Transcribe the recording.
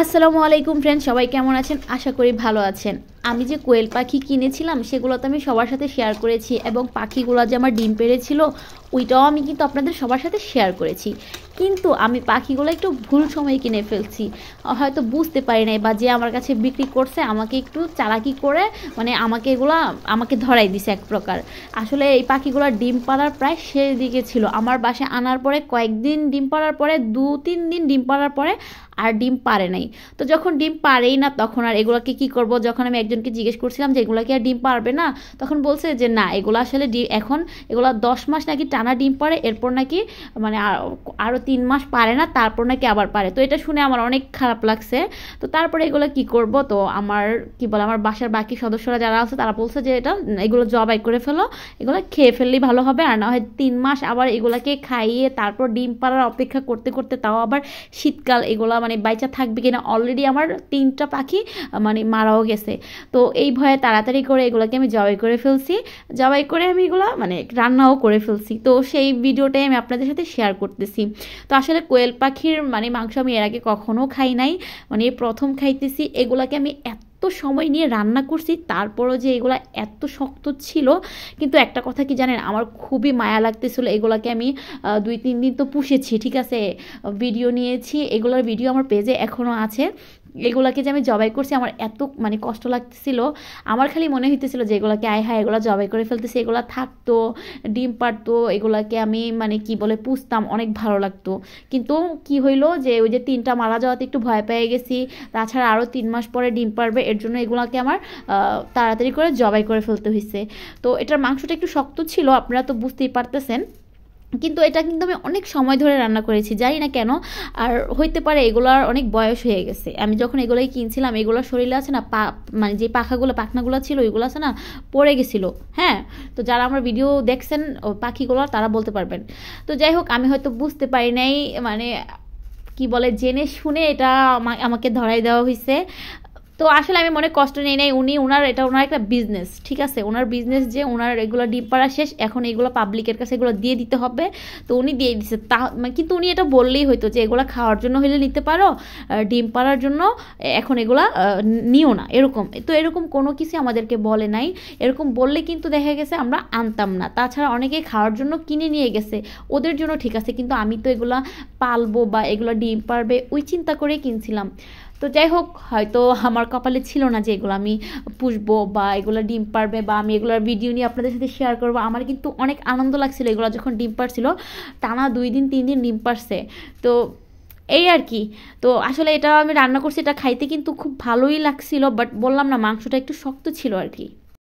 আসসালামু আলাইকুম ফ্রেন্ড, সবাই কেমন আছেন? আশা করি ভালো আছেন। আমি যে কোয়েল পাখি কিনেছিলাম সেগুলো তো আমি সবার সাথে শেয়ার করেছি, এবং পাখিগুলো যে আমার ডিম পেড়েছিল ওইটাও আমি কিন্তু আপনাদের সবার সাথে শেয়ার করেছি। কিন্তু আমি পাখিগুলো একটু ভুল সময়ে কিনে ফেলছি, হয়তো বুঝতে পারি নাই, বা যে আমার কাছে বিক্রি করছে আমাকে একটু চালাকি করে মানে আমাকে ধরাই দিছে এক প্রকার। আসলে এই পাখিগুলো ডিম পাড়ার প্রায় শেষ দিকে ছিল। আমার বাসায় আনার পরে কয়েকদিন ডিম পাড়ার পরে 2-3 দিন ডিম পাড়ার পরে আর ডিম পারে নাই। তো যখন ডিম পারেই না তখন আর এগুলোকে কি করব, যখন আমি একজনকে জিজ্ঞেস করছিলাম যে এগুলো কি আর ডিম পারবে না, তখন বলছে যে না, এগুলো আসলে ডিম এখন এগুলো 10 মাস নাকি টানা ডিম পারে, এরপর নাকি মানে আরও 3 মাস পারে না, তারপর নাকি আবার পারে। তো এটা শুনে আমার অনেক খারাপ লাগছে। তো তারপরে এগুলো কি করব, তো আমার কি বলে আমার বাসার বাকি সদস্যরা যারা আছে তারা বলছে যে এগুলো জবাই করে ফেলো, এগুলো খেয়ে ফেললেই ভালো হবে, আর না হয় 3 মাস আবার এগুলাকে খাইয়ে তারপর ডিম পাড়ার অপেক্ষা করতে করতে, তাও আবার শীতকাল, এগুলা মানে বাইচা থাকবে কিনা। অলরেডি আমার 3টা পাখি মানে মারাও গেছে। তো এই ভয়ে তাড়াতাড়ি করে এগুলোকে আমি জবাই করে ফেলছি। জবাই করে আমি এগুলো মানে রান্নাও করে ফেলছি। তো সেই ভিডিওটাই আমি আপনাদের সাথে শেয়ার করতেছি। তো আসলে কোয়েল পাখির মানে মাংস আমি এর আগে কখনো খাই নাই, মানে প্রথম খাইতেছি। এগুলাকে আমি এত সময় নিয়ে রান্না করছি, তারপরও যে এগুলা এত শক্ত ছিল। কিন্তু একটা কথা কি জানেন, আমার খুবই মায়া লাগতেছিল। এগুলাকে আমি 2-3 দিন তো পুষেছি, ঠিক আছে, ভিডিও নিয়েছি, এগুলোর ভিডিও আমার পেজে এখনও আছে। এগুলাকে যে আমি জবাই করছি আমার এত মানে কষ্ট লাগতেছিল। আমার খালি মনে হইতেছিল যে এগুলাকে আয় হায় এগুলো জবাই করে ফেলতেছি, এগুলো থাকতো, ডিম পারতো, এগুলাকে আমি মানে কি বলে পুষতাম, অনেক ভালো লাগতো। কিন্তু কি হইলো যে ওই যে 3টা মারা যাওয়াতে একটু ভয় পেয়ে গেছি। তাছাড়া আরও 3 মাস পরে ডিম পারবে, এর জন্য এগুলাকে আমার তাড়াতাড়ি করে জবাই করে ফেলতে হয়েছে। তো এটার মাংসটা একটু শক্ত ছিল, আপনারা তো বুঝতেই পারতেছেন। কিন্তু এটা কিন্তু আমি অনেক সময় ধরে রান্না করেছি, জানি না কেন। আর হইতে পারে এগুলোর অনেক বয়স হয়ে গেছে। আমি যখন এগুলোই কিনছিলাম, এগুলোর শরীরে আছে না মানে যে পাখনাগুলো ছিল ওইগুলো আছে না, পড়ে গেছিলো। হ্যাঁ, তো যারা আমার ভিডিও দেখছেন পাখিগুলো তারা বলতে পারবেন। তো যাই হোক, আমি হয়তো বুঝতে পারি নাই, মানে কি বলে জেনে শুনে এটা আমাকে ধরাই দেওয়া হয়েছে। তো আসলে আমি মনে কষ্ট নেই নাই, ওনার একটা বিজনেস, ঠিক আছে, ওনার বিজনেস যে ওনার এগুলো ডিম পাড়া শেষ, এখন এগুলো পাবলিকের কাছে এগুলো দিয়ে দিতে হবে। তো উনি দিয়ে দিচ্ছে কিন্তু উনি এটা বললেই হয়তো যে এগুলো খাওয়ার জন্য হলে নিতে পারো, ডিম পাড়ার জন্য এখন এগুলা নিও না, এরকম। তো এরকম কোনো কিছু আমাদেরকে বলে নাই। এরকম বললে কিন্তু দেখা গেছে আমরা আনতাম না। তাছাড়া অনেকে খাওয়ার জন্য কিনে নিয়ে গেছে, ওদের জন্য ঠিক আছে, কিন্তু আমি তো এগুলা পালবো বা এগুলো ডিম পারবে ওই চিন্তা করে কিনছিলাম। তো যাই হোক, হয়তো আমার কপালে ছিল না যে এগুলো আমি পুষবো বা এগুলো ডিম পারবে বা আমি এগুলোর ভিডিও নিয়ে আপনাদের সাথে শেয়ার করবো। আমার কিন্তু অনেক আনন্দ লাগছিল এগুলো যখন ডিম পারছিল, টানা 2-3 দিন ডিম পারছে। তো এই আর কি। তো আসলে এটা আমি রান্না করছি, এটা খাইতে কিন্তু খুব ভালোই লাগছিল, বাট বললাম না মাংসটা একটু শক্ত ছিল আর কি।